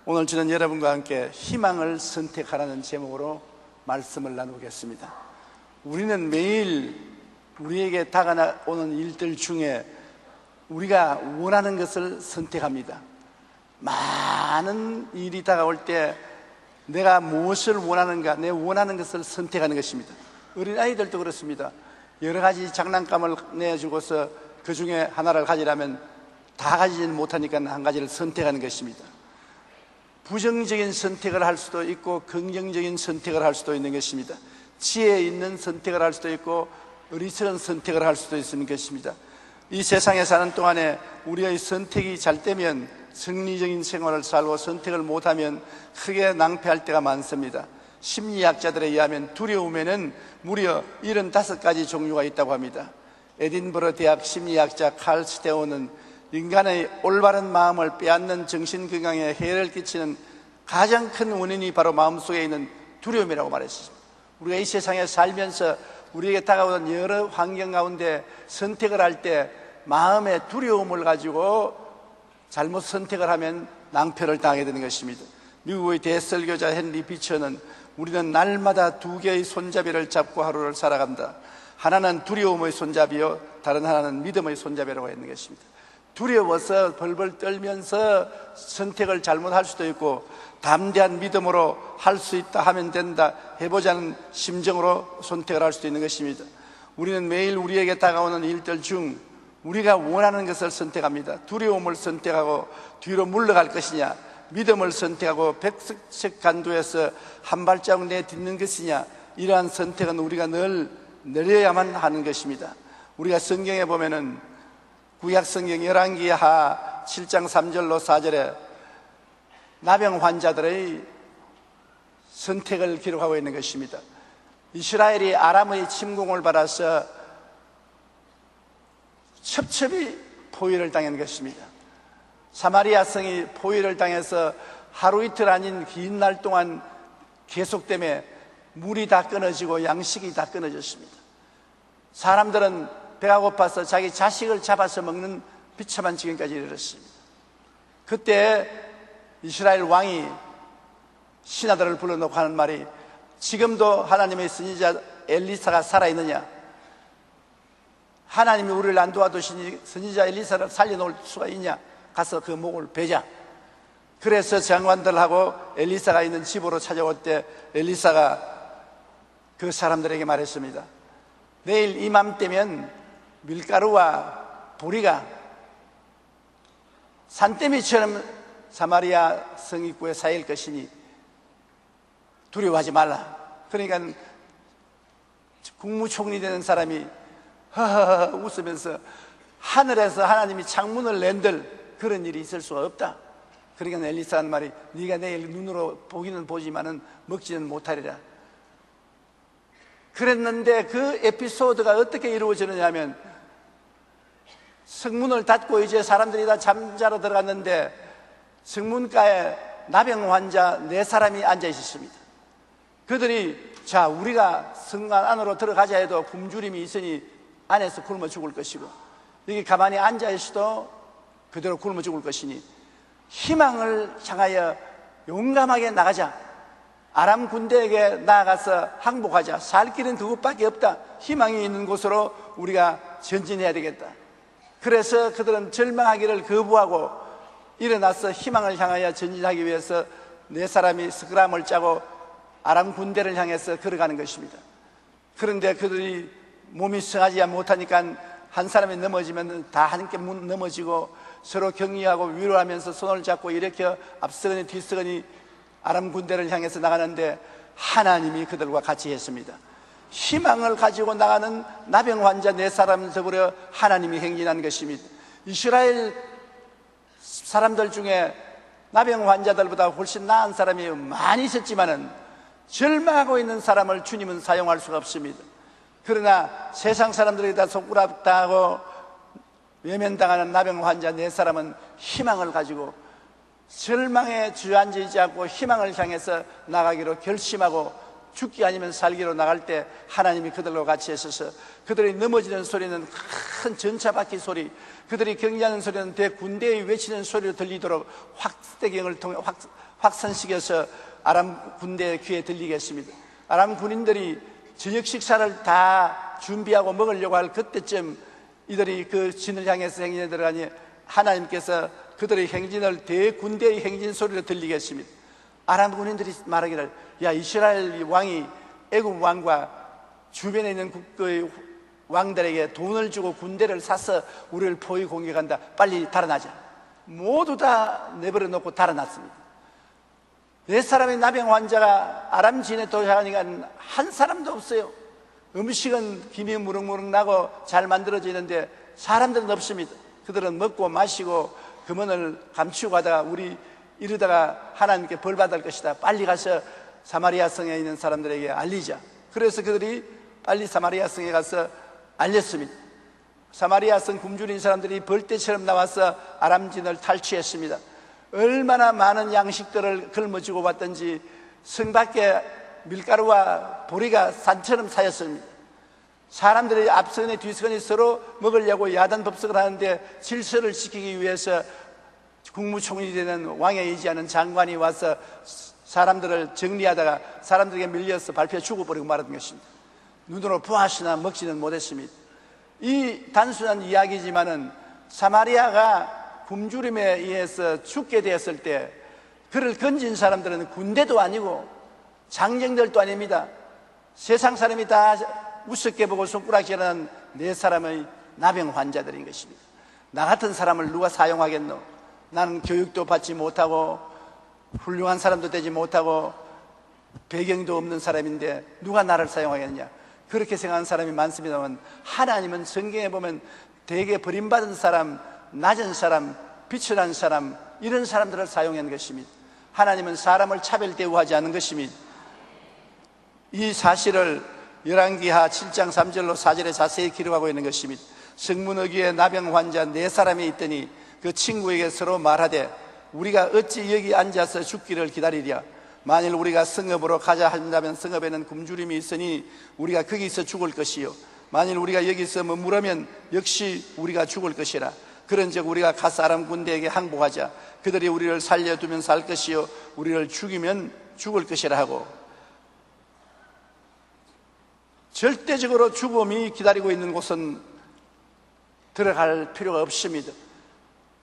오늘 저는 여러분과 함께 희망을 선택하라는 제목으로 말씀을 나누겠습니다. 우리는 매일 우리에게 다가오는 일들 중에 우리가 원하는 것을 선택합니다. 많은 일이 다가올 때 내가 무엇을 원하는가, 내 원하는 것을 선택하는 것입니다. 어린아이들도 그렇습니다. 여러 가지 장난감을 내주고서 그 중에 하나를 가지라면 다 가지지는 못하니까 한 가지를 선택하는 것입니다. 부정적인 선택을 할 수도 있고 긍정적인 선택을 할 수도 있는 것입니다. 지혜 있는 선택을 할 수도 있고 어리석은 선택을 할 수도 있는 것입니다. 이 세상에 사는 동안에 우리의 선택이 잘 되면 승리적인 생활을 살고 선택을 못하면 크게 낭패할 때가 많습니다. 심리학자들에 의하면 두려움에는 무려 75가지 종류가 있다고 합니다. 에딘버러 대학 심리학자 칼 스테오는 인간의 올바른 마음을 빼앗는 정신건강에 해를 끼치는 가장 큰 원인이 바로 마음속에 있는 두려움이라고 말했습니다. 우리가 이 세상에 살면서 우리에게 다가오는 여러 환경 가운데 선택을 할 때 마음의 두려움을 가지고 잘못 선택을 하면 낭패를 당하게 되는 것입니다. 미국의 대설교자 헨리 비처는 우리는 날마다 두 개의 손잡이를 잡고 하루를 살아간다. 하나는 두려움의 손잡이요, 다른 하나는 믿음의 손잡이라고 했는 것입니다. 두려워서 벌벌 떨면서 선택을 잘못할 수도 있고 담대한 믿음으로 할 수 있다, 하면 된다, 해보자는 심정으로 선택을 할 수도 있는 것입니다. 우리는 매일 우리에게 다가오는 일들 중 우리가 원하는 것을 선택합니다. 두려움을 선택하고 뒤로 물러갈 것이냐, 믿음을 선택하고 백색 간두에서 한 발자국 내딛는 것이냐, 이러한 선택은 우리가 늘 내려야만 하는 것입니다. 우리가 성경에 보면은 구약성경 열왕기하 7장 3절로 4절에 나병 환자들의 선택을 기록하고 있는 것입니다. 이스라엘이 아람의 침공을 받아서 첩첩이 포위를 당한 것입니다. 사마리아 성이 포위를 당해서 하루 이틀 아닌 긴 날 동안 계속되며 물이 다 끊어지고 양식이 다 끊어졌습니다. 사람들은 배가 고파서 자기 자식을 잡아서 먹는 비참한 지경까지 이르렀습니다. 그때 이스라엘 왕이 신하들을 불러놓고 하는 말이, 지금도 하나님의 선지자 엘리사가 살아있느냐, 하나님이 우리를 안 도와주시니 선지자 엘리사를 살려놓을 수가 있냐, 가서 그 목을 베자. 그래서 장관들하고 엘리사가 있는 집으로 찾아올 때 엘리사가 그 사람들에게 말했습니다. 내일 이맘때면 밀가루와 보리가 산더미처럼 사마리아 성 입구에 쌓일 것이니 두려워하지 말라. 그러니까 국무총리 되는 사람이 허허허 웃으면서 하늘에서 하나님이 창문을 낸들 그런 일이 있을 수가 없다. 그러니까 엘리사 하는 말이, 네가 내일 눈으로 보기는 보지만은 먹지는 못하리라. 그랬는데 그 에피소드가 어떻게 이루어지느냐 하면, 성문을 닫고 이제 사람들이 다 잠자러 들어갔는데 성문가에 나병 환자 4사람이 앉아 있었습니다. 그들이, 자, 우리가 성관 안으로 들어가자 해도 굶주림이 있으니 안에서 굶어 죽을 것이고, 여기 가만히 앉아 있어도 그대로 굶어 죽을 것이니 희망을 향하여 용감하게 나가자. 아람 군대에게 나아가서 항복하자. 살 길은 그것밖에 없다. 희망이 있는 곳으로 우리가 전진해야 되겠다. 그래서 그들은 절망하기를 거부하고 일어나서 희망을 향하여 전진하기 위해서 4사람이 스크람을 짜고 아람 군대를 향해서 걸어가는 것입니다. 그런데 그들이 몸이 성하지 못하니까 한 사람이 넘어지면 다 함께 넘어지고 서로 격려하고 위로하면서 손을 잡고 일으켜 앞서거니 뒤서거니 아람 군대를 향해서 나가는데 하나님이 그들과 같이 했습니다. 희망을 가지고 나가는 나병 환자 4사람을 더불어 하나님이 행진한 것입니다. 이스라엘 사람들 중에 나병 환자들보다 훨씬 나은 사람이 많이 있었지만은 절망하고 있는 사람을 주님은 사용할 수가 없습니다. 그러나 세상 사람들이 다 손가락당하고 외면당하는 나병 환자 4사람은 희망을 가지고 절망에 주저앉지 않고 희망을 향해서 나가기로 결심하고 죽기 아니면 살기로 나갈 때 하나님이 그들과 같이 있어서 그들이 넘어지는 소리는 큰 전차바퀴 소리, 그들이 경기하는 소리는 대군대의 외치는 소리로 들리도록 확대경을 통해 확산시켜서 아람 군대 귀에 들리게 했습니다. 아람 군인들이 저녁 식사를 다 준비하고 먹으려고 할 그때쯤 이들이 그 진을 향해서 행진에 들어가니 하나님께서 그들의 행진을 대군대의 행진 소리로 들리게 했습니다. 아람 군인들이 말하기를, 야, 이스라엘 왕이 애굽 왕과 주변에 있는 국가의 왕들에게 돈을 주고 군대를 사서 우리를 포위 공격한다. 빨리 달아나자. 모두 다 내버려 놓고 달아났습니다. 4사람의 나병 환자가 아람 진에 도착하니까 한 사람도 없어요. 음식은 김이 무릉무릉 나고 잘 만들어져 있는데 사람들은 없습니다. 그들은 먹고 마시고 금원을 감추고 하다가 우리 이러다가 하나님께 벌 받을 것이다. 빨리 가서 사마리아 성에 있는 사람들에게 알리자. 그래서 그들이 빨리 사마리아 성에 가서 알렸습니다. 사마리아 성 굶주린 사람들이 벌떼처럼 나와서 아람진을 탈취했습니다. 얼마나 많은 양식들을 걸머쥐고 왔던지 성 밖에 밀가루와 보리가 산처럼 쌓였습니다. 사람들이 앞선에 뒤선에 서로 먹으려고 야단법석을 하는데 질서를 지키기 위해서 국무총리 되는 왕에 의지하는 장관이 와서 사람들을 정리하다가 사람들에게 밀려서 밟혀 죽어버리고 말았던 것입니다. 눈으로 보았으나 먹지는 못했습니다. 이 단순한 이야기지만은 사마리아가 굶주림에 의해서 죽게 되었을 때 그를 건진 사람들은 군대도 아니고 장정들도 아닙니다. 세상 사람이 다 우습게 보고 손가락질하는 4사람의 나병 환자들인 것입니다. 나 같은 사람을 누가 사용하겠노? 나는 교육도 받지 못하고 훌륭한 사람도 되지 못하고 배경도 없는 사람인데 누가 나를 사용하겠느냐? 그렇게 생각하는 사람이 많습니다만 하나님은 성경에 보면 대개 버림받은 사람, 낮은 사람, 비천한 사람, 이런 사람들을 사용한 것입니다. 하나님은 사람을 차별 대우하지 않은 것입니다. 이 사실을 열왕기하 7장 3절로 4절에 자세히 기록하고 있는 것입니다. 성문어귀에 나병 환자 4사람이 있더니 그 친구에게 서로 말하되 우리가 어찌 여기 앉아서 죽기를 기다리랴. 만일 우리가 성읍으로 가자 한다면 성읍에는 굶주림이 있으니 우리가 거기서 죽을 것이요 만일 우리가 여기서 머무르면 역시 우리가 죽을 것이라. 그런즉 우리가 가서 아람 군대에게 항복하자. 그들이 우리를 살려두면 살 것이요 우리를 죽이면 죽을 것이라 하고, 절대적으로 죽음이 기다리고 있는 곳은 들어갈 필요가 없습니다.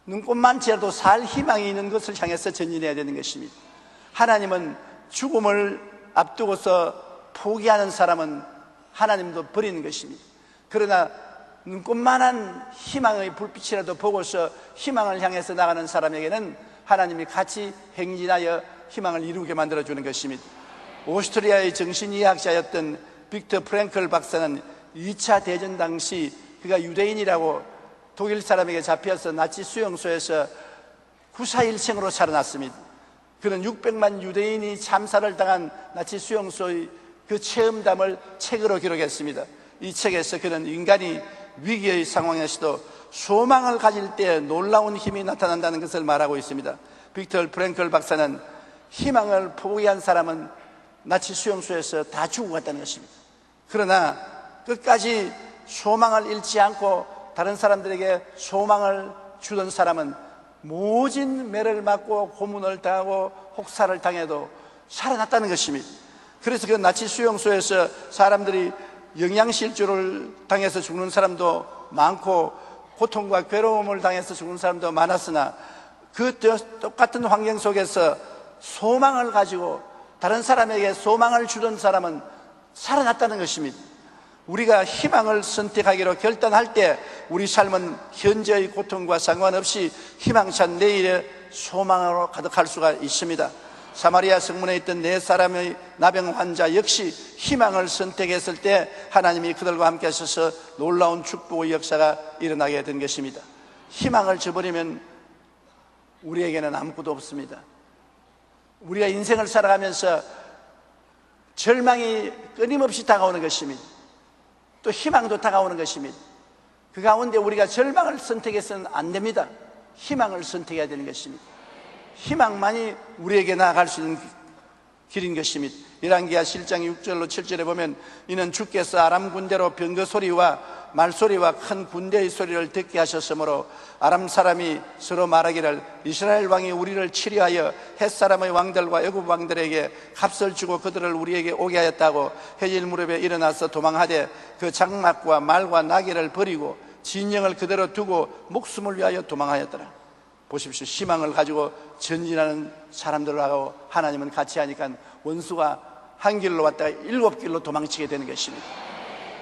눈꽃만치라도 살 희망이 있는 것을 향해서 전진해야 되는 것입니다. 하나님은 죽음을 앞두고서 포기하는 사람은 하나님도 버리는 것입니다. 그러나 눈꽃만한 희망의 불빛이라도 보고서 희망을 향해서 나가는 사람에게는 하나님이 같이 행진하여 희망을 이루게 만들어주는 것입니다. 오스트리아의 정신의학자였던 빅터 프랭클 박사는 2차 대전 당시 그가 유대인이라고 독일 사람에게 잡혀서 나치 수용소에서 구사일생으로 살아났습니다. 그는 600만 유대인이 참사를 당한 나치 수용소의 그 체험담을 책으로 기록했습니다. 이 책에서 그는 인간이 위기의 상황에서도 소망을 가질 때 놀라운 힘이 나타난다는 것을 말하고 있습니다. 빅터 프랭클 박사는 희망을 포기한 사람은 나치 수용소에서 다 죽고 갔다는 것입니다. 그러나 끝까지 소망을 잃지 않고 다른 사람들에게 소망을 주던 사람은 모진 매를 맞고 고문을 당하고 혹사를 당해도 살아났다는 것입니다. 그래서 그 나치 수용소에서 사람들이 영양실조를 당해서 죽는 사람도 많고 고통과 괴로움을 당해서 죽는 사람도 많았으나 그 똑같은 환경 속에서 소망을 가지고 다른 사람에게 소망을 주던 사람은 살아났다는 것입니다. 우리가 희망을 선택하기로 결단할 때 우리 삶은 현재의 고통과 상관없이 희망찬 내일의 소망으로 가득할 수가 있습니다. 사마리아 성문에 있던 4사람의 나병 환자 역시 희망을 선택했을 때 하나님이 그들과 함께 하셔서 놀라운 축복의 역사가 일어나게 된 것입니다. 희망을 저버리면 우리에게는 아무것도 없습니다. 우리가 인생을 살아가면서 절망이 끊임없이 다가오는 것입니다. 또 희망도 다가오는 것입니다. 그 가운데 우리가 절망을 선택해서는 안 됩니다. 희망을 선택해야 되는 것입니다. 희망만이 우리에게 나아갈 수 있는 길인 것입니다. 열왕기하 7장 6절로 7절에 보면 이는 주께서 아람 군대로 병거 소리와 말소리와 큰 군대의 소리를 듣게 하셨으므로 아람 사람이 서로 말하기를 이스라엘 왕이 우리를 치려하여 헷사람의 왕들과 애굽 왕들에게 값을 주고 그들을 우리에게 오게 하였다고 해질 무렵에 일어나서 도망하되 그 장막과 말과 나귀를 버리고 진영을 그대로 두고 목숨을 위하여 도망하였더라. 보십시오. 희망을 가지고 전진하는 사람들하고 하나님은 같이 하니까 원수가 한 길로 왔다가 7길로 도망치게 되는 것입니다.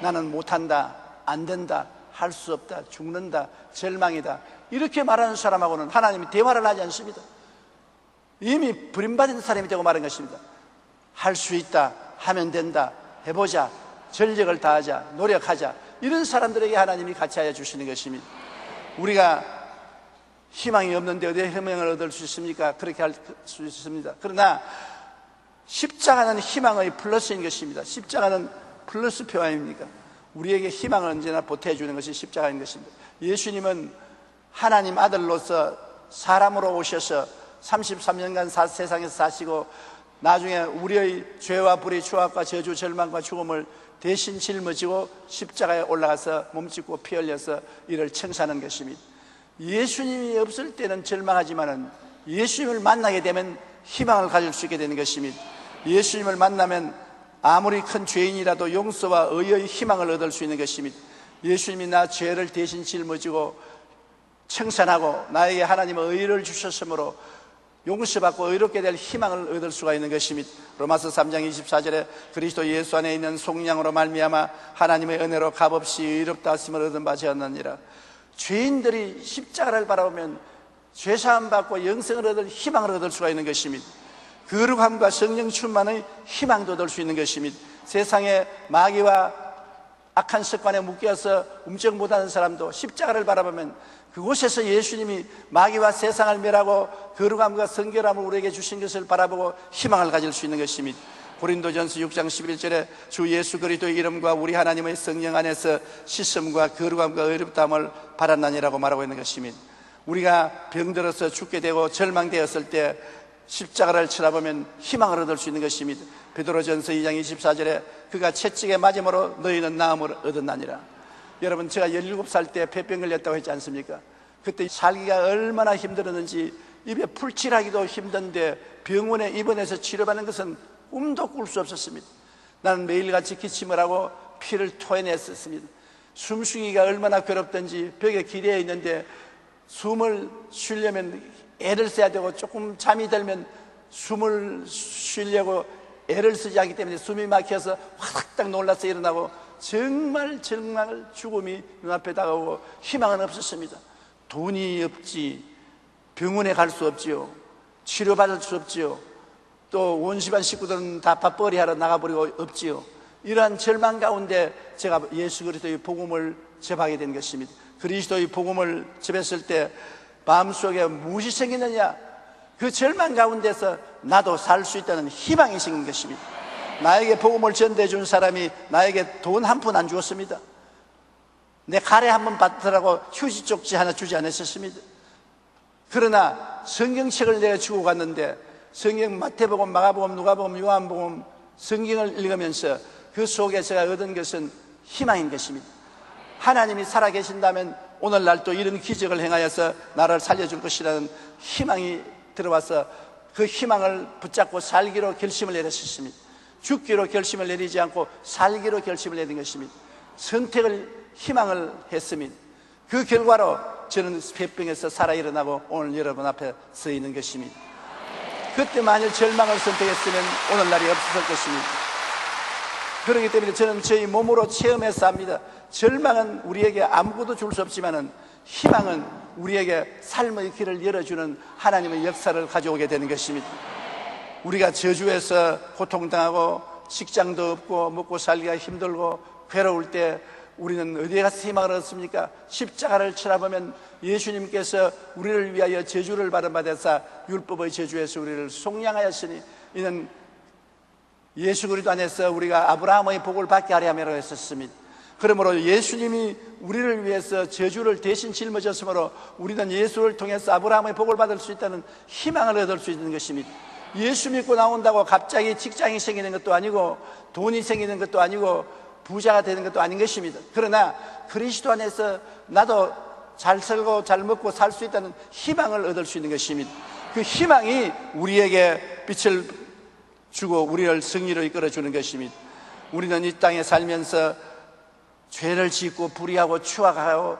나는 못한다, 안 된다, 할 수 없다, 죽는다, 절망이다, 이렇게 말하는 사람하고는 하나님이 대화를 하지 않습니다. 이미 버림받은 사람이 되고 말한 것입니다. 할 수 있다, 하면 된다, 해보자, 전력을 다하자, 노력하자, 이런 사람들에게 하나님이 같이 하여 주시는 것입니다. 우리가 희망이 없는데 어디에 희망을 얻을 수 있습니까? 그렇게 할 수 있습니다. 그러나 십자가는 희망의 플러스인 것입니다. 십자가는 플러스표 아닙니까? 우리에게 희망을 언제나 보태주는 것이 십자가인 것입니다. 예수님은 하나님 아들로서 사람으로 오셔서 33년간 세상에서 사시고 나중에 우리의 죄와 불의 추악과 저주 절망과 죽음을 대신 짊어지고 십자가에 올라가서 몸짓고 피 흘려서 이를 청산한 것입니다. 예수님이 없을 때는 절망하지만은 예수님을 만나게 되면 희망을 가질 수 있게 되는 것입니다. 예수님을 만나면 아무리 큰 죄인이라도 용서와 의의 희망을 얻을 수 있는 것입니다. 예수님이 나 죄를 대신 짊어지고 청산하고 나에게 하나님의 의를 주셨으므로 용서받고 의롭게 될 희망을 얻을 수가 있는 것입니다. 로마서 3장 24절에 그리스도 예수 안에 있는 속량으로 말미암아 하나님의 은혜로 값없이 의롭다 하심을 얻은 바 되었느니라. 죄인들이 십자가를 바라보면 죄사함 받고 영생을 얻을 희망을 얻을 수가 있는 것입니다. 거룩함과 성령 충만의 희망도 얻을 수 있는 것입니다. 세상에 마귀와 악한 습관에 묶여서 움쩍 못하는 사람도 십자가를 바라보면 그곳에서 예수님이 마귀와 세상을 멸하고 거룩함과 성결함을 우리에게 주신 것을 바라보고 희망을 가질 수 있는 것입니다. 고린도전서 6장 11절에 주 예수 그리스도의 이름과 우리 하나님의 성령 안에서 씻음과 거룩함과 의롭다함을 받았나니라고 말하고 있는 것입니다. 우리가 병들어서 죽게 되고 절망되었을 때 십자가를 쳐다보면 희망을 얻을 수 있는 것입니다. 베드로전서 2장 24절에 그가 채찍에 맞음으로 너희는 나음을 얻었나니라. 여러분, 제가 17살 때 폐병 걸렸다고 했지 않습니까? 그때 살기가 얼마나 힘들었는지 입에 풀칠하기도 힘든데 병원에 입원해서 치료받는 것은 꿈도 꿀 수 없었습니다. 나는 매일같이 기침을 하고 피를 토해냈었습니다. 숨쉬기가 얼마나 괴롭던지 벽에 기대어 있는데 숨을 쉬려면 애를 써야 되고 조금 잠이 들면 숨을 쉬려고 애를 쓰지 않기 때문에 숨이 막혀서 화닥딱 놀라서 일어나고 정말 죽음이 눈앞에 다가오고 희망은 없었습니다. 돈이 없지, 병원에 갈 수 없지요, 치료받을 수 없지요, 또 온 집안 식구들은 다 밥벌이 하러 나가버리고 없지요. 이러한 절망 가운데 제가 예수 그리스도의 복음을 접하게 된 것입니다. 그리스도의 복음을 접했을 때 마음속에 무엇이 생기느냐? 그 절망 가운데서 나도 살 수 있다는 희망이 생긴 것입니다. 나에게 복음을 전달해 준 사람이 나에게 돈 한 푼 안 주었습니다. 내 가래 한 번 받더라고 휴지 쪽지 하나 주지 않았었습니다. 그러나 성경책을 내가 주고 갔는데 성경 마태복음, 마가복음, 누가복음, 요한복음 성경을 읽으면서 그 속에 제가 얻은 것은 희망인 것입니다. 하나님이 살아계신다면 오늘날 또 이런 기적을 행하여서 나를 살려줄 것이라는 희망이 들어와서 그 희망을 붙잡고 살기로 결심을 내렸습니다. 죽기로 결심을 내리지 않고 살기로 결심을 내린 것입니다. 선택을, 희망을 했습니다. 그 결과로 저는 폐병에서 살아 일어나고 오늘 여러분 앞에 서 있는 것입니다. 그때 만일 절망을 선택했으면 오늘날이 없었을 것입니다. 그렇기 때문에 저는 저희 몸으로 체험해서 합니다. 절망은 우리에게 아무것도 줄 수 없지만은 희망은 우리에게 삶의 길을 열어주는 하나님의 역사를 가져오게 되는 것입니다. 우리가 저주에서 고통당하고 직장도 없고 먹고 살기가 힘들고 괴로울 때 우리는 어디에 가서 희망을 얻습니까? 십자가를 쳐다보면 예수님께서 우리를 위하여 저주를 받아서 율법의 저주에서 우리를 속량하였으니 이는 예수 그리스도 안에서 우리가 아브라함의 복을 받게 하려 함이라고 했었습니다. 그러므로 예수님이 우리를 위해서 저주를 대신 짊어졌으므로 우리는 예수를 통해서 아브라함의 복을 받을 수 있다는 희망을 얻을 수 있는 것입니다. 예수 믿고 나온다고 갑자기 직장이 생기는 것도 아니고 돈이 생기는 것도 아니고 부자가 되는 것도 아닌 것입니다. 그러나 그리스도 안에서 나도 잘 살고 잘 먹고 살 수 있다는 희망을 얻을 수 있는 것입니다. 그 희망이 우리에게 빛을 주고 우리를 승리로 이끌어주는 것입니다. 우리는 이 땅에 살면서 죄를 짓고 불의하고 추악하고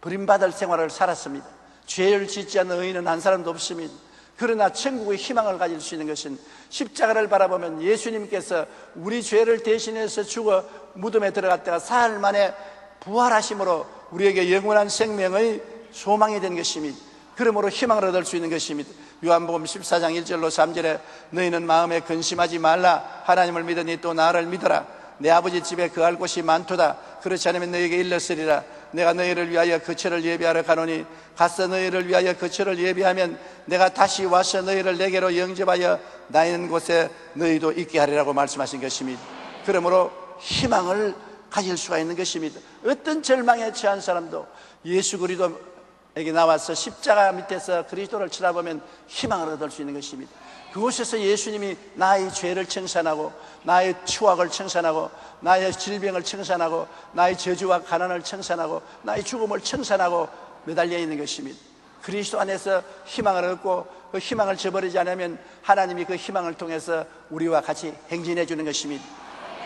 버림받을 생활을 살았습니다. 죄를 짓지 않는 의인은 한 사람도 없습니다. 그러나 천국의 희망을 가질 수 있는 것은 십자가를 바라보면 예수님께서 우리 죄를 대신해서 죽어 무덤에 들어갔다가 사흘 만에 부활하심으로 우리에게 영원한 생명의 소망이 된 것입니다. 그러므로 희망을 얻을 수 있는 것입니다. 요한복음 14장 1절로 3절에 너희는 마음에 근심하지 말라. 하나님을 믿으니 또 나를 믿어라. 내 아버지 집에 거할 곳이 많도다. 그렇지 않으면 너희에게 일렀으리라. 내가 너희를 위하여 거처를 예비하러 가노니 가서 너희를 위하여 거처를 예비하면 내가 다시 와서 너희를 내게로 영접하여 나 있는 곳에 너희도 있게 하리라고 말씀하신 것입니다. 그러므로 희망을 가질 수가 있는 것입니다. 어떤 절망에 처한 사람도 예수 그리스도에게 나와서 십자가 밑에서 그리스도를 쳐다보면 희망을 얻을 수 있는 것입니다. 그곳에서 예수님이 나의 죄를 청산하고 나의 추악을 청산하고 나의 질병을 청산하고 나의 저주와 가난을 청산하고 나의 죽음을 청산하고 매달려 있는 것입니다. 그리스도 안에서 희망을 얻고 그 희망을 저버리지 않으면 하나님이 그 희망을 통해서 우리와 같이 행진해 주는 것입니다.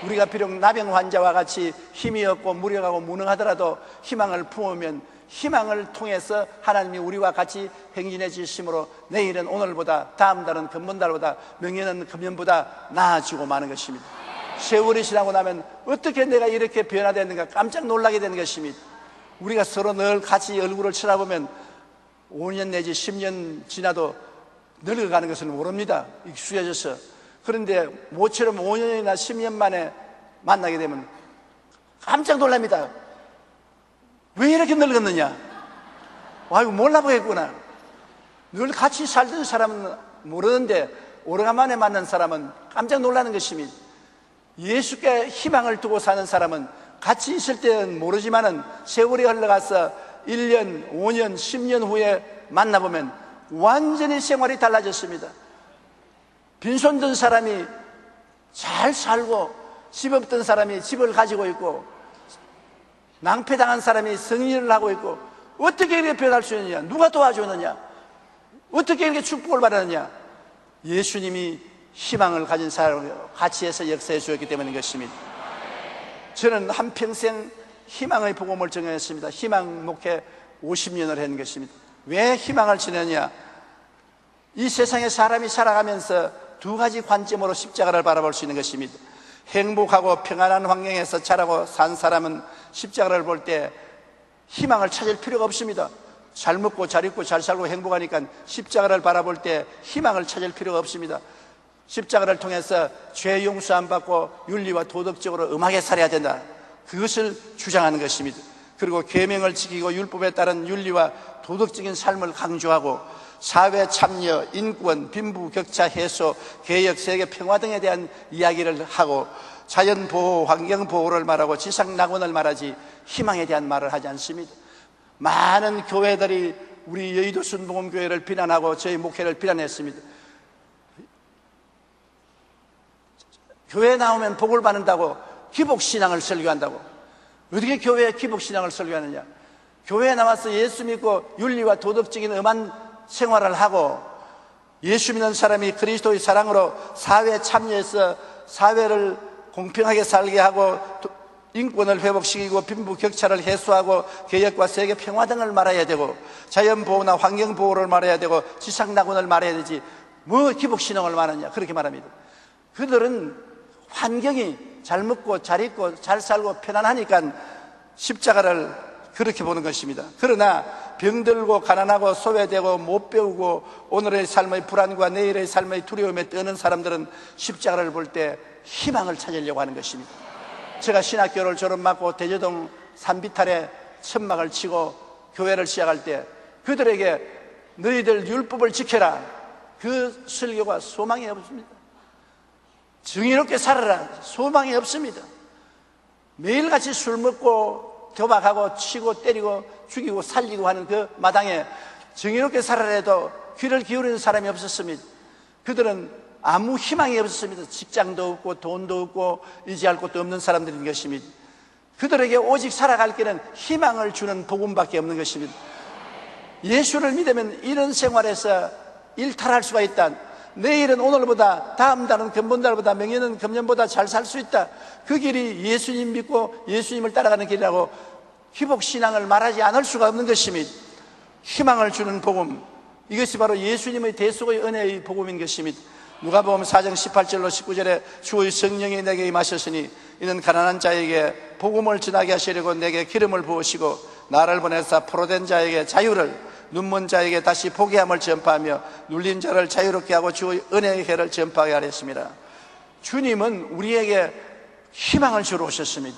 우리가 비록 나병 환자와 같이 힘이 없고 무력하고 무능하더라도 희망을 품으면 희망을 통해서 하나님이 우리와 같이 행진해 주심으로 내일은 오늘보다, 다음 달은 금번달보다, 명예는 금년보다 나아지고 마는 것입니다. 세월이 지나고 나면 어떻게 내가 이렇게 변화됐는가 깜짝 놀라게 되는 것입니다. 우리가 서로 늘 같이 얼굴을 쳐다보면 5년 내지 10년 지나도 늙어가는 것을 모릅니다. 익숙해져서. 그런데 모처럼 5년이나 10년 만에 만나게 되면 깜짝 놀랍니다. 왜 이렇게 늙었느냐? 아이고 몰라보겠구나. 늘 같이 살던 사람은 모르는데 오래간만에 만난 사람은 깜짝 놀라는 것입니다. 예수께 희망을 두고 사는 사람은 같이 있을 때는 모르지만은 세월이 흘러가서 1년, 5년, 10년 후에 만나보면 완전히 생활이 달라졌습니다. 빈손 든 사람이 잘 살고 집 없던 사람이 집을 가지고 있고 낭패당한 사람이 승리를 하고 있고 어떻게 이렇게 변할 수 있느냐? 누가 도와주느냐? 어떻게 이렇게 축복을 받았느냐? 예수님이 희망을 가진 사람으로 같이 해서 역사해 주었기 때문인 것입니다. 저는 한평생 희망의 복음을 전했습니다. 희망 목회 50년을 한 것입니다. 왜 희망을 전했냐? 이 세상에 사람이 살아가면서 두 가지 관점으로 십자가를 바라볼 수 있는 것입니다. 행복하고 평안한 환경에서 자라고 산 사람은 십자가를 볼 때 희망을 찾을 필요가 없습니다. 잘 먹고 잘 입고 잘 살고 행복하니까 십자가를 바라볼 때 희망을 찾을 필요가 없습니다. 십자가를 통해서 죄 용서 안 받고 윤리와 도덕적으로 음하게 살아야 된다. 그것을 주장하는 것입니다. 그리고 계명을 지키고 율법에 따른 윤리와 도덕적인 삶을 강조하고 사회 참여, 인권, 빈부, 격차 해소, 개혁, 세계 평화 등에 대한 이야기를 하고 자연 보호, 환경 보호를 말하고 지상 낙원을 말하지 희망에 대한 말을 하지 않습니다. 많은 교회들이 우리 여의도 순복음교회를 비난하고 저희 목회를 비난했습니다. 교회에 나오면 복을 받는다고 기복신앙을 설교한다고. 어떻게 교회에 기복신앙을 설교하느냐? 교회에 나와서 예수 믿고 윤리와 도덕적인 엄한 생활을 하고 예수 믿는 사람이 그리스도의 사랑으로 사회에 참여해서 사회를 공평하게 살게 하고 인권을 회복시키고 빈부 격차를 해소하고 개혁과 세계 평화 등을 말해야 되고 자연보호나 환경보호를 말해야 되고 지상낙원을 말해야 되지 뭐 기복신앙을 말하냐 그렇게 말합니다. 그들은 환경이 잘 먹고 잘 입고 잘 살고 편안하니까 십자가를 그렇게 보는 것입니다. 그러나 병들고 가난하고 소외되고 못 배우고 오늘의 삶의 불안과 내일의 삶의 두려움에 떠는 사람들은 십자가를 볼 때 희망을 찾으려고 하는 것입니다. 제가 신학교를 졸업하고 대저동 산비탈에 천막을 치고 교회를 시작할 때 그들에게 너희들 율법을 지켜라 그 설교가 소망이 없습니다. 정의롭게 살아라 소망이 없습니다. 매일같이 술 먹고 도박하고 치고 때리고 죽이고 살리고 하는 그 마당에 정의롭게 살아라 해도 귀를 기울이는 사람이 없었습니다. 그들은 아무 희망이 없었습니다. 직장도 없고 돈도 없고 의지할 곳도 없는 사람들인 것입니다. 그들에게 오직 살아갈 길은 희망을 주는 복음밖에 없는 것입니다. 예수를 믿으면 이런 생활에서 일탈할 수가 있다. 내일은 오늘보다, 다음 달은 금번달보다, 명예는 금년보다 잘 살 수 있다. 그 길이 예수님 믿고 예수님을 따라가는 길이라고 희복신앙을 말하지 않을 수가 없는 것입니다. 희망을 주는 복음, 이것이 바로 예수님의 대속의 은혜의 복음인 것입니다. 누가복음 4장 18절로 19절에 주의 성령이 내게 임하셨으니 이는 가난한 자에게 복음을 전하게 하시려고 내게 기름을 부으시고 나를 보내사 포로된 자에게 자유를, 눈먼 자에게 다시 보게 함을 전파하며 눌린 자를 자유롭게 하고 주의 은혜의 해를 전파하게 하렸습니다. 주님은 우리에게 희망을 주러 오셨습니다.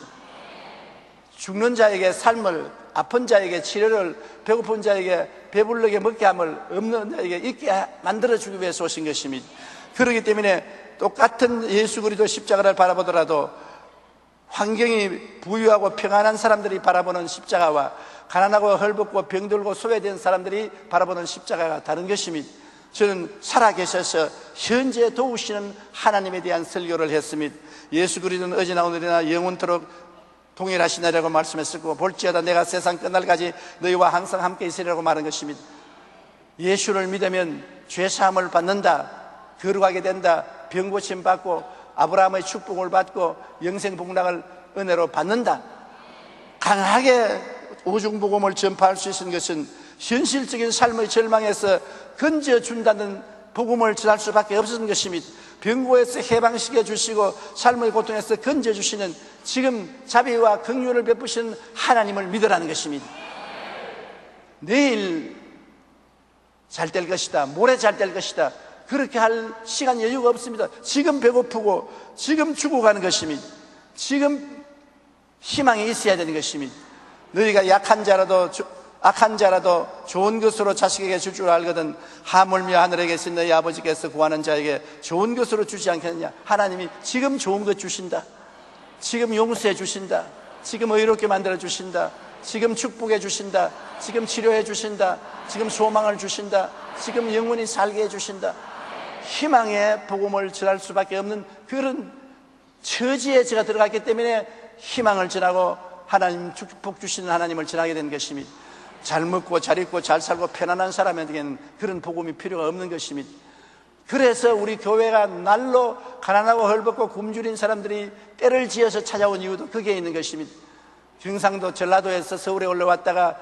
죽는 자에게 삶을, 아픈 자에게 치료를, 배고픈 자에게 배부르게 먹게 함을, 없는 자에게 있게 만들어주기 위해서 오신 것입니다. 그렇기 때문에 똑같은 예수 그리스도 십자가를 바라보더라도 환경이 부유하고 평안한 사람들이 바라보는 십자가와 가난하고 헐벗고 병들고 소외된 사람들이 바라보는 십자가가 다른 것입니다. 저는 살아계셔서 현재 도우시는 하나님에 대한 설교를 했습니다. 예수 그리스도는 어제나 오늘이나 영원토록 동일하시느라고 말씀했었고 볼지어다 내가 세상 끝날까지 너희와 항상 함께 있으리라고 말한 것입니다. 예수를 믿으면 죄사함을 받는다, 거룩하게 된다, 병고침 받고 아브라함의 축복을 받고 영생복락을 은혜로 받는다. 강하게 오중복음을 전파할 수 있는 것은 현실적인 삶의 절망에서 건져준다는 복음을 전할 수밖에 없었던 것입니다. 병고에서 해방시켜 주시고 삶의 고통에서 건져주시는 지금 자비와 긍휼을 베푸시는 하나님을 믿으라는 것입니다. 내일 잘 될 것이다, 모레 잘 될 것이다, 그렇게 할 시간 여유가 없습니다. 지금 배고프고 지금 죽어가는 것입니다. 지금 희망이 있어야 되는 것입니다. 너희가 약한 자라도 악한 자라도 좋은 것으로 자식에게 줄 줄 알거든 하물며 하늘에 계신 너희 아버지께서 구하는 자에게 좋은 것으로 주지 않겠느냐. 하나님이 지금 좋은 것 주신다. 지금 용서해 주신다. 지금 의롭게 만들어 주신다. 지금 축복해 주신다. 지금 치료해 주신다. 지금 소망을 주신다. 지금 영원히 살게 해 주신다. 희망의 복음을 전할 수밖에 없는 그런 처지에 제가 들어갔기 때문에 희망을 전하고 하나님 축복 주시는 하나님을 전하게 된 것입니다. 잘 먹고 잘 입고 잘 살고 편안한 사람에게는 그런 복음이 필요가 없는 것입니다. 그래서 우리 교회가 날로 가난하고 헐벗고 굶주린 사람들이 때를 지어서 찾아온 이유도 거기에 있는 것입니다. 경상도 전라도에서 서울에 올라왔다가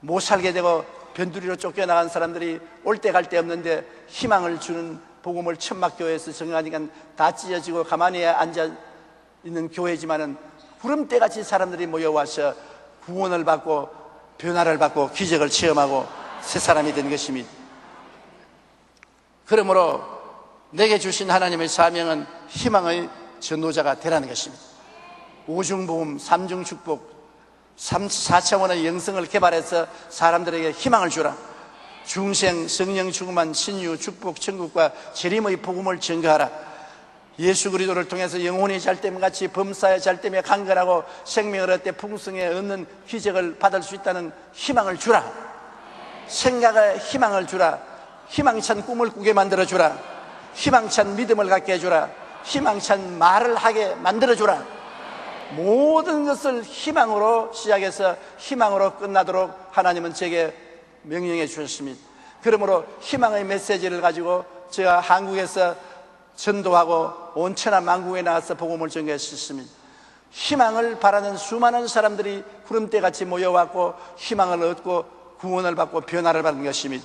못 살게 되고 변두리로 쫓겨나간 사람들이 올 때 갈 데 없는데 희망을 주는 복음을 천막교회에서 정하니까 다 찢어지고 가만히 앉아 있는 교회지만은 구름대같이 사람들이 모여와서 구원을 받고 변화를 받고 기적을 체험하고 새 사람이 된 것입니다. 그러므로 내게 주신 하나님의 사명은 희망의 전도자가 되라는 것입니다. 오중복음, 삼중축복, 4차원의 영성을 개발해서 사람들에게 희망을 주라. 중생, 성령 충만, 신유, 축복, 천국과 재림의 복음을 증거하라. 예수 그리스도를 통해서 영혼이 잘됨같이 범사에 잘됨에 강건하고 생명을 얻되 풍성에 얻는 기적을 받을 수 있다는 희망을 주라. 생각에 희망을 주라. 희망찬 꿈을 꾸게 만들어주라. 희망찬 믿음을 갖게 해주라. 희망찬 말을 하게 만들어주라. 모든 것을 희망으로 시작해서 희망으로 끝나도록 하나님은 제게 명령해 주셨습니다. 그러므로 희망의 메시지를 가지고 제가 한국에서 전도하고 온 천하 만국에 나가서 복음을 전개했습니다. 희망을 바라는 수많은 사람들이 구름대같이 모여왔고 희망을 얻고 구원을 받고 변화를 받는 것입니다.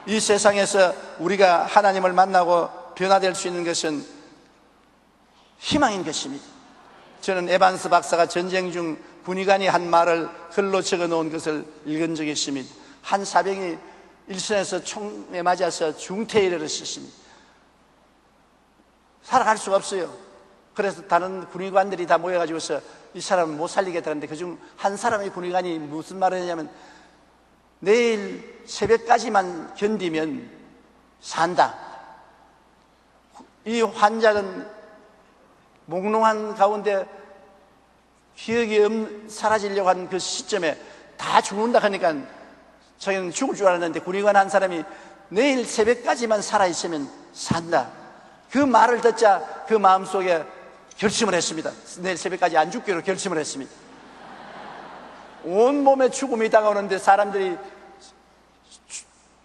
이 세상에서 우리가 하나님을 만나고 변화될 수 있는 것은 희망인 것입니다. 저는 에반스 박사가 전쟁 중 군의관이 한 말을 글로 적어 놓은 것을 읽은 적이 있습니다. 한 사병이 일선에서 총에 맞아서 중태에 이르렀습니다. 살아갈 수가 없어요. 그래서 다른 군의관들이 다 모여가지고서 이 사람을 못 살리겠다는데 그중 한 사람의 군의관이 무슨 말을 했냐면 내일 새벽까지만 견디면 산다. 이 환자는 몽롱한 가운데 기억이 사라지려고 하는 그 시점에 다 죽는다 하니까 자기는 죽을 줄 알았는데 군의관 한 사람이 내일 새벽까지만 살아있으면 산다. 그 말을 듣자 그 마음속에 결심을 했습니다. 내일 새벽까지 안 죽기로 결심을 했습니다. 온몸에 죽음이 다가오는데 사람들이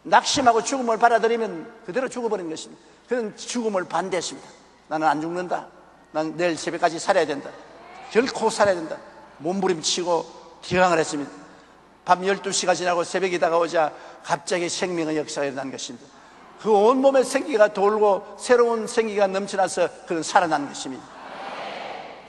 낙심하고 죽음을 받아들이면 그대로 죽어버리는 것입니다. 그는 죽음을 반대했습니다. 나는 안 죽는다. 난 내일 새벽까지 살아야 된다. 결코 살아야 된다. 몸부림치고 기강을 했습니다. 밤 12시가 지나고 새벽이 다가오자 갑자기 생명의 역사가 일어난 것입니다. 그 온몸에 생기가 돌고 새로운 생기가 넘쳐나서 그는 살아난 것입니다.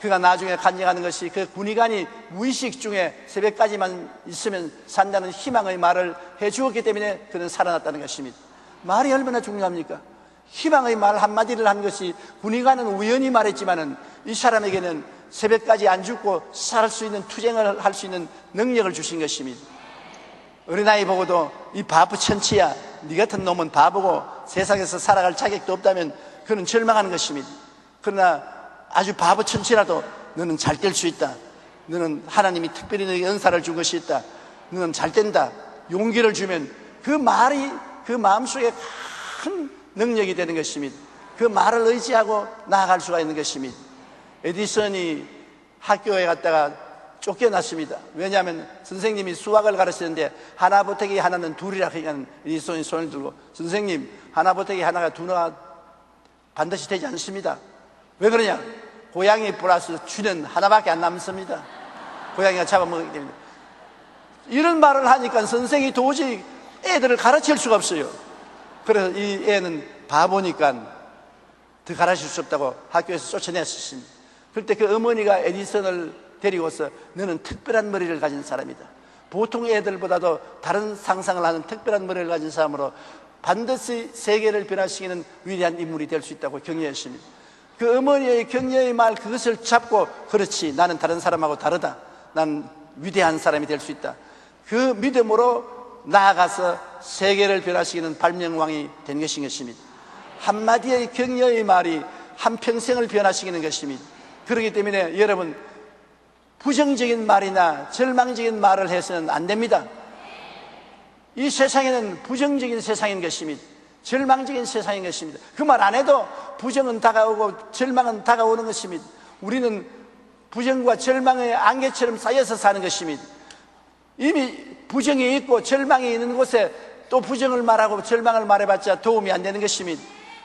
그가 나중에 간증하는 것이 그 군의관이 무의식 중에 새벽까지만 있으면 산다는 희망의 말을 해주었기 때문에 그는 살아났다는 것입니다. 말이 얼마나 중요합니까? 희망의 말 한마디를 한 것이 군의관은 우연히 말했지만은 이 사람에게는 새벽까지 안 죽고 살 수 있는 투쟁을 할 수 있는 능력을 주신 것입니다. 어린아이 보고도 이 바보 천치야, 네 같은 놈은 바보고 세상에서 살아갈 자격도 없다면 그는 절망하는 것입니다. 그러나 아주 바보 천치라도 너는 잘 될 수 있다. 너는 하나님이 특별히 너에게 은사를 준 것이 있다. 너는 잘 된다. 용기를 주면 그 말이 그 마음속에 큰 능력이 되는 것입니다. 그 말을 의지하고 나아갈 수가 있는 것입니다. 에디슨이 학교에 갔다가 쫓겨났습니다. 왜냐하면 선생님이 수학을 가르치는데 하나 보태기 하나는 둘이라 하니까 에디슨이 손을 들고, 선생님, 하나 보태기 하나가 두나 반드시 되지 않습니다. 왜 그러냐? 고양이 플러스 쥐는 하나밖에 안 남습니다. 고양이가 잡아먹기 때문에. 이런 말을 하니까 선생이 도저히 애들을 가르칠 수가 없어요. 그래서 이 애는 바보니까 더 가르칠 수 없다고 학교에서 쫓아냈습니다. 그때 그 어머니가 에디슨을 데리고서 너는 특별한 머리를 가진 사람이다. 보통 애들보다도 다른 상상을 하는 특별한 머리를 가진 사람으로 반드시 세계를 변화시키는 위대한 인물이 될 수 있다고 격려했습니다. 그 어머니의 격려의 말 그것을 잡고 그렇지, 나는 다른 사람하고 다르다. 난 위대한 사람이 될 수 있다. 그 믿음으로 나아가서 세계를 변화시키는 발명왕이 된 것인 것입니다. 한마디의 격려의 말이 한평생을 변화시키는 것입니다. 그렇기 때문에 여러분, 부정적인 말이나 절망적인 말을 해서는 안 됩니다. 이 세상에는 부정적인 세상인 것입니다. 절망적인 세상인 것입니다. 그 말 안 해도 부정은 다가오고 절망은 다가오는 것입니다. 우리는 부정과 절망의 안개처럼 쌓여서 사는 것입니다. 이미 부정이 있고 절망이 있는 곳에 또 부정을 말하고 절망을 말해봤자 도움이 안 되는 것입니다.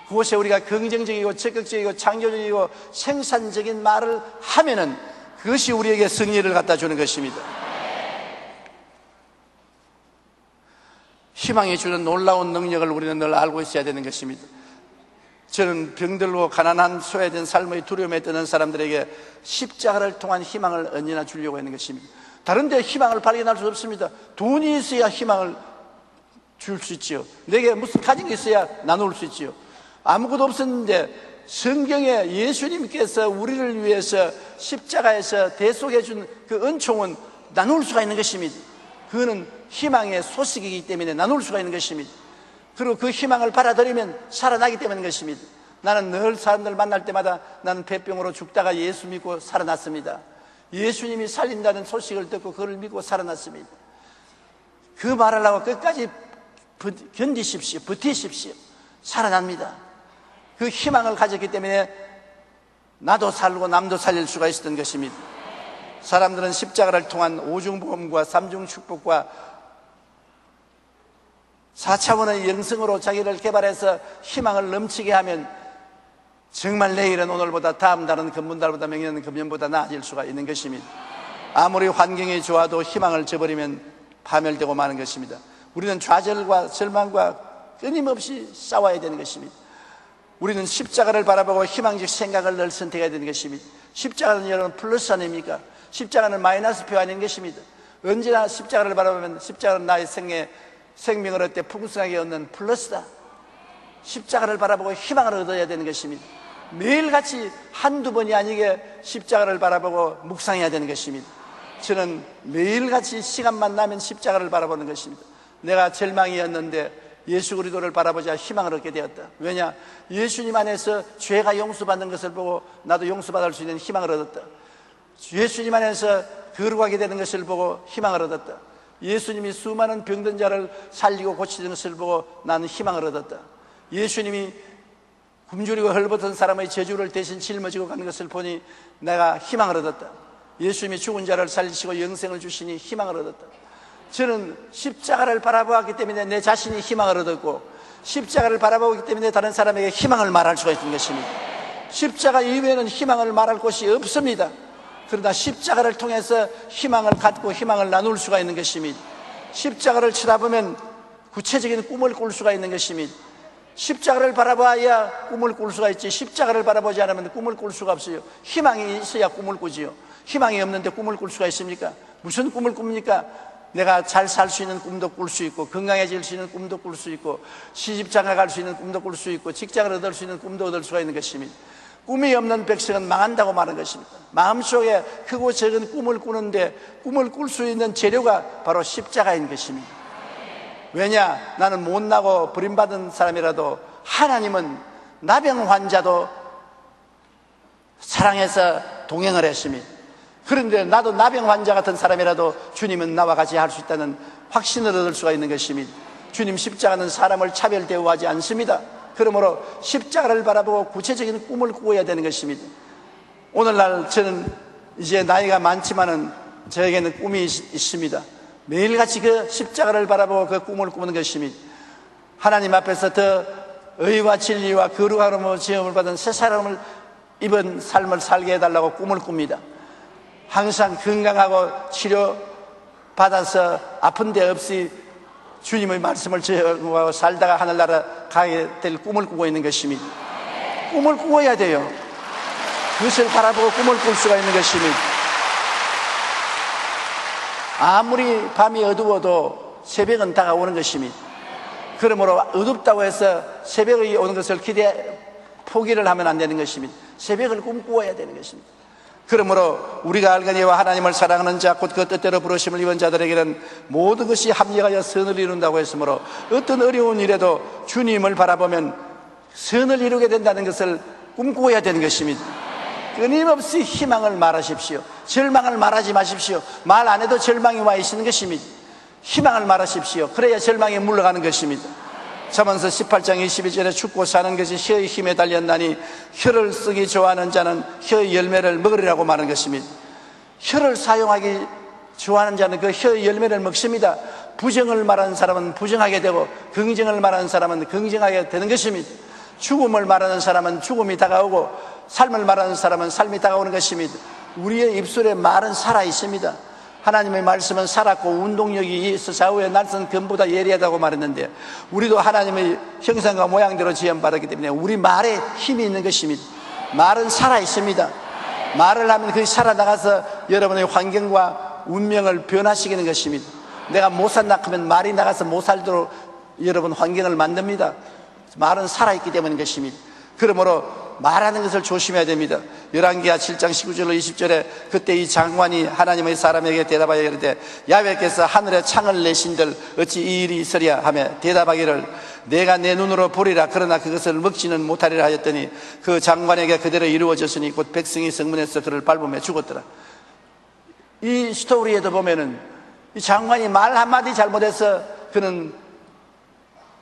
그곳에 우리가 긍정적이고 적극적이고 창조적이고 생산적인 말을 하면은 그것이 우리에게 승리를 갖다 주는 것입니다. 희망이 주는 놀라운 능력을 우리는 늘 알고 있어야 되는 것입니다. 저는 병들고 가난한 소외된 삶의 두려움에 떠는 사람들에게 십자가를 통한 희망을 언제나 주려고 하는 것입니다. 다른 데 희망을 발견할 수 없습니다. 돈이 있어야 희망을 줄 수 있지요. 내게 무슨 가진 게 있어야 나눌 수 있지요. 아무것도 없었는데 성경에 예수님께서 우리를 위해서 십자가에서 대속해 준 그 은총은 나눌 수가 있는 것입니다. 그거는 희망의 소식이기 때문에 나눌 수가 있는 것입니다. 그리고 그 희망을 받아들이면 살아나기 때문인 것입니다. 나는 늘 사람들 만날 때마다 나는 폐병으로 죽다가 예수 믿고 살아났습니다. 예수님이 살린다는 소식을 듣고 그걸 믿고 살아났습니다. 그 말을 하고 끝까지 견디십시오. 버티십시오. 살아납니다. 그 희망을 가졌기 때문에 나도 살고 남도 살릴 수가 있었던 것입니다. 사람들은 십자가를 통한 오중보험과 삼중축복과 4차원의 영성으로 자기를 개발해서 희망을 넘치게 하면 정말 내일은 오늘보다, 다음 달은 금분달보다, 명년은 금년보다 나아질 수가 있는 것입니다. 아무리 환경이 좋아도 희망을 저버리면 파멸되고 마는 것입니다. 우리는 좌절과 절망과 끊임없이 싸워야 되는 것입니다. 우리는 십자가를 바라보고 희망적 생각을 늘 선택해야 되는 것입니다. 십자가는 여러분 플러스 아닙니까? 십자가는 마이너스표 아닌 것입니다. 언제나 십자가를 바라보면 십자가는 나의 생명을 얻되 풍성하게 얻는 플러스다. 십자가를 바라보고 희망을 얻어야 되는 것입니다. 매일같이 한두 번이 아니게 십자가를 바라보고 묵상해야 되는 것입니다. 저는 매일같이 시간만 나면 십자가를 바라보는 것입니다. 내가 절망이었는데 예수 그리스도를 바라보자 희망을 얻게 되었다. 왜냐? 예수님 안에서 죄가 용서받는 것을 보고 나도 용서받을 수 있는 희망을 얻었다. 예수님 안에서 거룩하게 되는 것을 보고 희망을 얻었다. 예수님이 수많은 병든 자를 살리고 고치는 것을 보고 나는 희망을 얻었다. 예수님이 굶주리고 헐벗은 사람의 저주를 대신 짊어지고 가는 것을 보니 내가 희망을 얻었다. 예수님이 죽은 자를 살리시고 영생을 주시니 희망을 얻었다. 저는 십자가를 바라보았기 때문에 내 자신이 희망을 얻었고, 십자가를 바라보기 때문에 다른 사람에게 희망을 말할 수가 있는 것입니다. 십자가 이외에는 희망을 말할 곳이 없습니다. 그러나 십자가를 통해서 희망을 갖고 희망을 나눌 수가 있는 것입니다. 십자가를 쳐다보면 구체적인 꿈을 꿀 수가 있는 것입니다. 십자가를 바라봐야 꿈을 꿀 수가 있지, 십자가를 바라보지 않으면 꿈을 꿀 수가 없어요. 희망이 있어야 꿈을 꾸지요. 희망이 없는데 꿈을 꿀 수가 있습니까? 무슨 꿈을 꿉니까? 내가 잘 살 수 있는 꿈도 꿀 수 있고, 건강해질 수 있는 꿈도 꿀 수 있고, 시집장가 갈 수 있는 꿈도 꿀 수 있고, 직장을 얻을 수 있는 꿈도 얻을 수가 있는 것입니다. 꿈이 없는 백성은 망한다고 말하는 것입니다. 마음속에 크고 작은 꿈을 꾸는데 꿈을 꿀 수 있는 재료가 바로 십자가인 것입니다. 왜냐? 나는 못나고 버림받은 사람이라도 하나님은 나병 환자도 사랑해서 동행을 했습니다. 그런데 나도 나병 환자 같은 사람이라도 주님은 나와 같이 할 수 있다는 확신을 얻을 수가 있는 것입니다. 주님 십자가는 사람을 차별 대우하지 않습니다. 그러므로 십자가를 바라보고 구체적인 꿈을 꾸어야 되는 것입니다. 오늘날 저는 이제 나이가 많지만은 저에게는 꿈이 있습니다. 매일같이 그 십자가를 바라보고 그 꿈을 꾸는 것입니다. 하나님 앞에서 더 의와 진리와 거룩함으로 지음을 받은 새 사람을 입은 삶을 살게 해달라고 꿈을 꿉니다. 항상 건강하고 치료받아서 아픈 데 없이 주님의 말씀을 전하고 살다가 하늘나라 가게 될 꿈을 꾸고 있는 것입니다. 꿈을 꾸어야 돼요. 그것을 바라보고 꿈을 꿀 수가 있는 것입니다. 아무리 밤이 어두워도 새벽은 다가오는 것입니다. 그러므로 어둡다고 해서 새벽이 오는 것을 포기를 하면 안 되는 것입니다. 새벽을 꿈꾸어야 되는 것입니다. 그러므로 우리가 알거니와 하나님을 사랑하는 자 곧 그 뜻대로 부르심을 입은 자들에게는 모든 것이 합력하여 선을 이룬다고 했으므로 어떤 어려운 일에도 주님을 바라보면 선을 이루게 된다는 것을 꿈꾸어야 되는 것입니다. 끊임없이 희망을 말하십시오. 절망을 말하지 마십시오. 말 안 해도 절망이 와 있는 것입니다. 희망을 말하십시오. 그래야 절망이 물러가는 것입니다. 잠언서 18장 22절에 죽고 사는 것이 혀의 힘에 달렸나니 혀를 쓰기 좋아하는 자는 혀의 열매를 먹으리라고 말하는 것입니다. 혀를 사용하기 좋아하는 자는 그 혀의 열매를 먹습니다. 부정을 말하는 사람은 부정하게 되고 긍정을 말하는 사람은 긍정하게 되는 것입니다. 죽음을 말하는 사람은 죽음이 다가오고 삶을 말하는 사람은 삶이 다가오는 것입니다. 우리의 입술에 말은 살아 있습니다. 하나님의 말씀은 살았고 운동력이 있어 좌우의 날선 금보다 예리하다고 말했는데, 우리도 하나님의 형상과 모양대로 지음받았기 때문에 우리 말에 힘이 있는 것입니다. 말은 살아 있습니다. 말을 하면 그것이 살아나가서 여러분의 환경과 운명을 변화시키는 것입니다. 내가 못 산다 하면 말이 나가서 못 살도록 여러분 환경을 만듭니다. 말은 살아있기 때문인 것입니다. 그러므로 말하는 것을 조심해야 됩니다. 열왕기하 7장 19절로 20절에 그때 이 장관이 하나님의 사람에게 대답하여 이르되 야훼께서 하늘에 창을 내신들 어찌 이 일이 있으랴 하며 대답하기를 내가 내 눈으로 보리라 그러나 그것을 먹지는 못하리라 하였더니 그 장관에게 그대로 이루어졌으니 곧 백성이 성문에서 그를 밟으며 죽었더라. 이 스토리에도 보면은 이 장관이 말 한마디 잘못해서 그는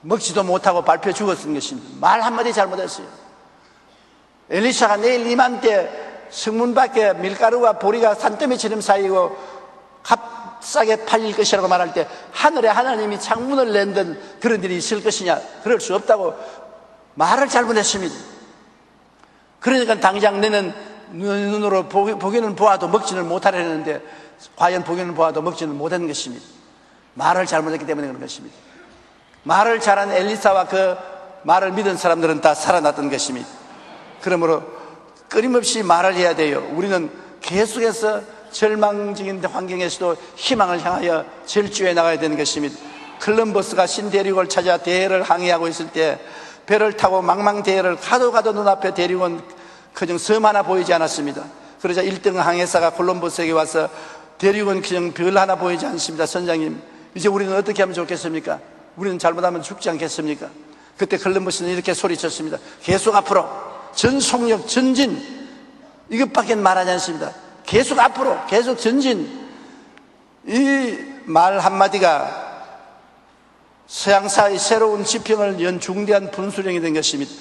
먹지도 못하고 밟혀 죽었던 것입니다. 말 한마디 잘못했어요. 엘리사가 내일 이맘때 성문 밖에 밀가루와 보리가 산더미처럼 쌓이고 값싸게 팔릴 것이라고 말할 때 하늘에 하나님이 창문을 낸든 그런 일이 있을 것이냐? 그럴 수 없다고 말을 잘못했습니다. 그러니까 당장 내는 눈으로 보기는 보아도 먹지는 못하려는데 과연 보기는 보아도 먹지는 못한 것입니다. 말을 잘못했기 때문에 그런 것입니다. 말을 잘한 엘리사와 그 말을 믿은 사람들은 다 살아났던 것입니다. 그러므로 끊임없이 말을 해야 돼요. 우리는 계속해서 절망적인 환경에서도 희망을 향하여 절주해 나가야 되는 것입니다. 콜럼버스가 신대륙을 찾아 대해를 항해하고 있을 때 배를 타고 망망대해를 가도 눈앞에 대륙은 그냥 섬 하나 보이지 않았습니다. 그러자 1등 항해사가 콜럼버스에게 와서 대륙은 그냥 별 하나 보이지 않습니다. 선장님, 이제 우리는 어떻게 하면 좋겠습니까? 우리는 잘못하면 죽지 않겠습니까? 그때 콜럼버스는 이렇게 소리쳤습니다. 계속 앞으로, 전속력, 전진, 이것밖에 말하지 않습니다. 계속 앞으로, 계속 전진. 이 말 한마디가 서양사의 새로운 지평을 연 중대한 분수령이 된 것입니다.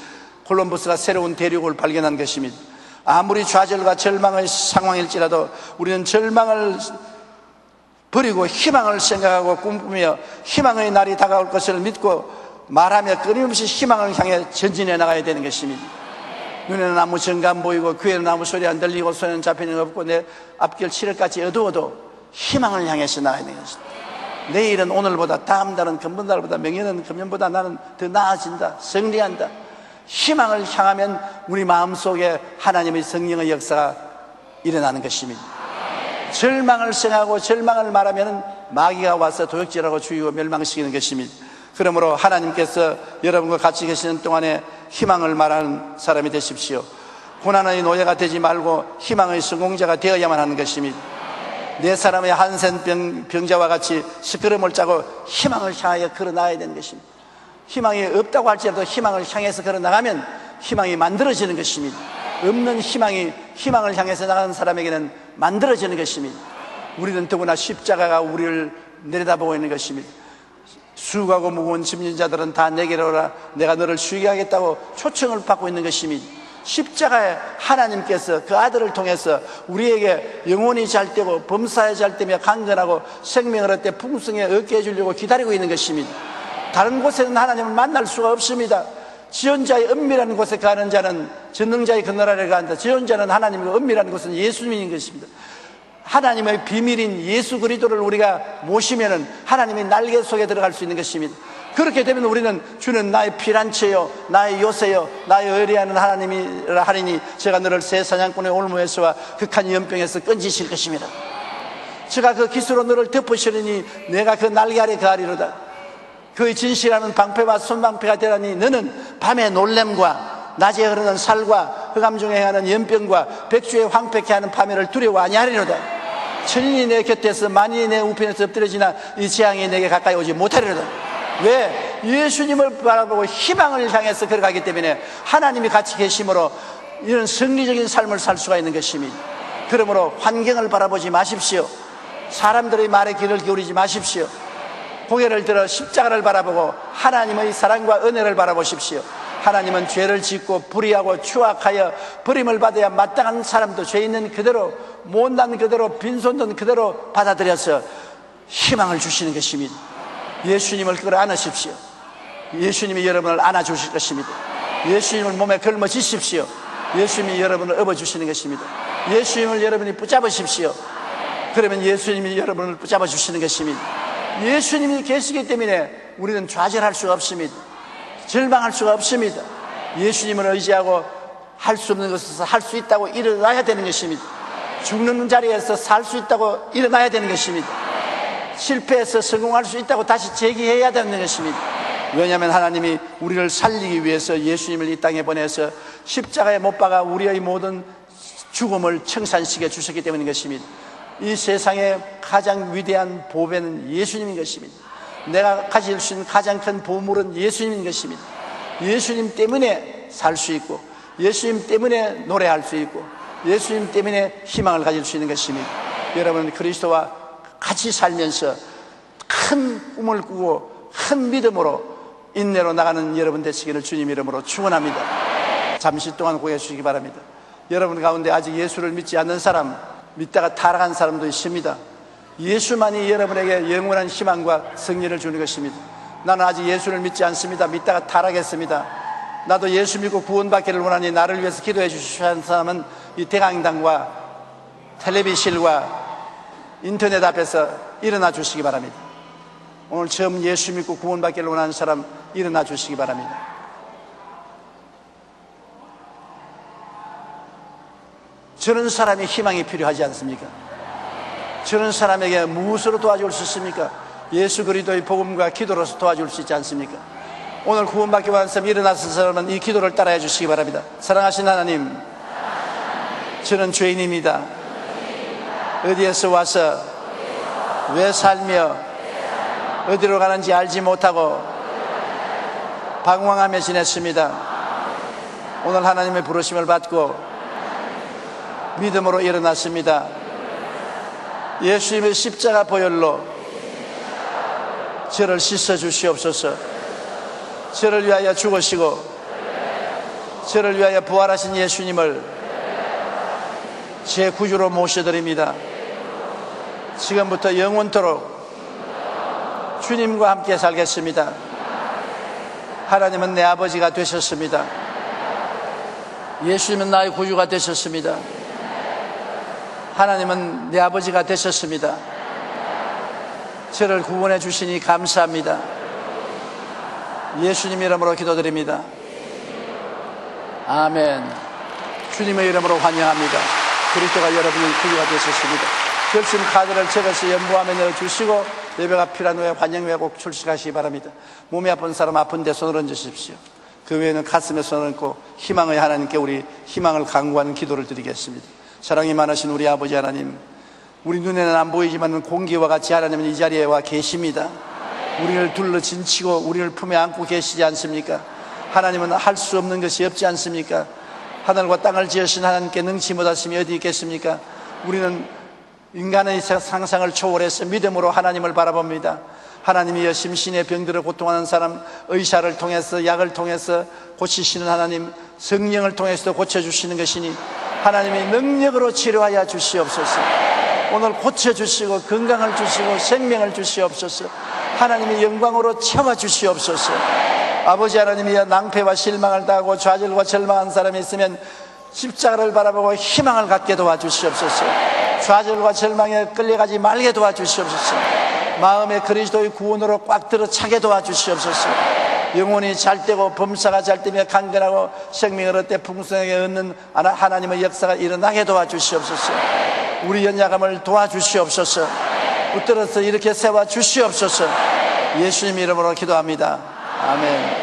콜럼버스가 새로운 대륙을 발견한 것입니다. 아무리 좌절과 절망의 상황일지라도 우리는 절망을 버리고 희망을 생각하고 꿈꾸며 희망의 날이 다가올 것을 믿고 말하며 끊임없이 희망을 향해 전진해 나가야 되는 것입니다. 눈에는 아무 정감 안 보이고 귀에는 아무 소리 안 들리고 손에는 잡히는 거 없고 내 앞길 7일까지 어두워도 희망을 향해서 나가야 되는 것입니다. 내일은 오늘보다, 다음 달은 금번 달보다, 명예는 금년보다 나는 더 나아진다, 승리한다. 희망을 향하면 우리 마음속에 하나님의 성령의 역사가 일어나는 것입니다. 절망을 생각하고 절망을 말하면 마귀가 와서 도역질하고 죽이고 멸망시키는 것입니다. 그러므로 하나님께서 여러분과 같이 계시는 동안에 희망을 말하는 사람이 되십시오. 고난의 노예가 되지 말고 희망의 성공자가 되어야만 하는 것입니다. 네 사람의 한센 병자와 같이 스크럼을 짜고 희망을 향하여 걸어나가야 되는 것입니다. 희망이 없다고 할지라도 희망을 향해서 걸어나가면 희망이 만들어지는 것입니다. 없는 희망이 희망을 향해서 나가는 사람에게는 만들어지는 것입니다. 우리는 더구나 십자가가 우리를 내려다보고 있는 것입니다. 수고하고 무거운 짐진 자들은 다 내게로 오라, 내가 너를 쉬게 하겠다고 초청을 받고 있는 것입니다. 십자가에 하나님께서 그 아들을 통해서 우리에게 영혼이 잘되고 범사에 잘되며 강건하고 생명을 얻되 풍성에 얻게 해주려고 기다리고 있는 것입니다. 다른 곳에는 하나님을 만날 수가 없습니다. 지존자의 은밀한 곳에 가는 자는 전능자의 그늘 아래 간다. 지존자는 하나님과 은밀한 곳은 예수님인 것입니다. 하나님의 비밀인 예수 그리스도를 우리가 모시면은 하나님의 날개 속에 들어갈 수 있는 것입니다. 그렇게 되면 우리는 주는 나의 피난처요 나의 요새요 나의 의뢰하는 하나님이라 하리니 제가 너를 새 사냥꾼의 올무에서와 극한 연병에서 건지실 것입니다. 제가 그 기수로 너를 덮으시리니 내가 그 날개 아래 거하리로다. 그의 진실하는 방패와 손방패가 되라니 너는 밤의 놀램과 낮에 흐르는 살과 흑암 중에 행하는 연병과 백주에 황폐케 하는 파멸을 두려워 아니하리로다. 천인이 내 곁에서 만인이 내 우편에서 엎드려지나 이 재앙이 내게 가까이 오지 못하리로다. 왜? 예수님을 바라보고 희망을 향해서 걸어가기 때문에 하나님이 같이 계심으로 이런 승리적인 삶을 살 수가 있는 것입니다. 그러므로 환경을 바라보지 마십시오. 사람들의 말에 귀를 기울이지 마십시오. 고개를 들어 십자가를 바라보고 하나님의 사랑과 은혜를 바라보십시오. 하나님은 죄를 짓고 불의하고 추악하여 버림을 받아야 마땅한 사람도 죄 있는 그대로 못난 그대로 빈손든 그대로 받아들여서 희망을 주시는 것입니다. 예수님을 끌어안으십시오. 예수님이 여러분을 안아주실 것입니다. 예수님을 몸에 걸머지십시오. 예수님이 여러분을 업어주시는 것입니다. 예수님을 여러분이 붙잡으십시오. 그러면 예수님이 여러분을 붙잡아 주시는 것입니다. 예수님이 계시기 때문에 우리는 좌절할 수가 없습니다. 절망할 수가 없습니다. 예수님을 의지하고 할 수 없는 것에서 할 수 있다고 일어나야 되는 것입니다. 죽는 자리에서 살 수 있다고 일어나야 되는 것입니다. 실패해서 성공할 수 있다고 다시 재기해야 되는 것입니다. 왜냐하면 하나님이 우리를 살리기 위해서 예수님을 이 땅에 보내서 십자가에 못 박아 우리의 모든 죽음을 청산시켜 주셨기 때문인 것입니다. 이 세상의 가장 위대한 보배는 예수님인 것입니다. 내가 가질 수 있는 가장 큰 보물은 예수님인 것입니다. 예수님 때문에 살 수 있고 예수님 때문에 노래할 수 있고 예수님 때문에 희망을 가질 수 있는 것입니다. 여러분 그리스도와 같이 살면서 큰 꿈을 꾸고 큰 믿음으로 인내로 나가는 여러분 되시기를 주님 이름으로 축원합니다. 잠시 동안 고개 주시기 바랍니다. 여러분 가운데 아직 예수를 믿지 않는 사람, 믿다가 타락한 사람도 있습니다. 예수만이 여러분에게 영원한 희망과 승리를 주는 것입니다. 나는 아직 예수를 믿지 않습니다. 믿다가 타락했습니다. 나도 예수 믿고 구원받기를 원하니 나를 위해서 기도해 주시는 하는 사람은 이 대강당과 텔레비실과 인터넷 앞에서 일어나 주시기 바랍니다. 오늘 처음 예수 믿고 구원받기를 원하는 사람 일어나 주시기 바랍니다. 저런 사람이 희망이 필요하지 않습니까? 저런 사람에게 무엇으로 도와줄 수 있습니까? 예수 그리스도의 복음과 기도로서 도와줄 수 있지 않습니까? 오늘 구원받기 원하는 사람 일어나서 사람은 이 기도를 따라해 주시기 바랍니다. 사랑하신 하나님, 저는 죄인입니다. 어디에서 와서 왜 살며 어디로 가는지 알지 못하고 방황하며 지냈습니다. 오늘 하나님의 부르심을 받고 믿음으로 일어났습니다. 예수님의 십자가 보혈로 저를 씻어 주시옵소서. 저를 위하여 죽으시고 저를 위하여 부활하신 예수님을 제 구주로 모셔드립니다. 지금부터 영원토록 주님과 함께 살겠습니다. 하나님은 내 아버지가 되셨습니다. 예수님은 나의 구주가 되셨습니다. 하나님은 내 아버지가 되셨습니다. 저를 구원해 주시니 감사합니다. 예수님 이름으로 기도드립니다. 아멘. 주님의 이름으로 환영합니다. 그리스도가 여러분의 구주가 되셨습니다. 결심 카드를 적어서 연부함에 넣어주시고 예배가 필요한 후에 환영 후에 꼭 출석하시기 바랍니다. 몸이 아픈 사람 아픈 데 손을 얹으십시오. 그 외에는 가슴에 손을 얹고 희망의 하나님께 우리 희망을 강구하는 기도를 드리겠습니다. 사랑이 많으신 우리 아버지 하나님, 우리 눈에는 안 보이지만 공기와 같이 하나님은 이 자리에 와 계십니다. 우리를 둘러 진치고 우리를 품에 안고 계시지 않습니까? 하나님은 할 수 없는 것이 없지 않습니까? 하늘과 땅을 지으신 하나님께 능치 못하심이 어디 있겠습니까? 우리는 인간의 상상을 초월해서 믿음으로 하나님을 바라봅니다. 하나님이여 심신의 병들어 고통하는 사람 의사를 통해서 약을 통해서 고치시는 하나님, 성령을 통해서 고쳐주시는 것이니 하나님이 능력으로 치료하여 주시옵소서. 오늘 고쳐주시고 건강을 주시고 생명을 주시옵소서. 하나님이 영광으로 채워주시옵소서. 아버지 하나님이여 낭패와 실망을 당하고 좌절과 절망한 사람이 있으면 십자가를 바라보고 희망을 갖게 도와주시옵소서. 좌절과 절망에 끌려가지 말게 도와주시옵소서. 마음에 그리스도의 구원으로 꽉 들어 차게 도와주시옵소서. 영혼이 잘되고 범사가 잘되며 강건하고 생명을 얻되 풍성하게 얻는 하나님의 역사가 일어나게 도와주시옵소서. 우리 연약함을 도와주시옵소서. 붙들어서 이렇게 세워주시옵소서. 예수님 이름으로 기도합니다. 아멘.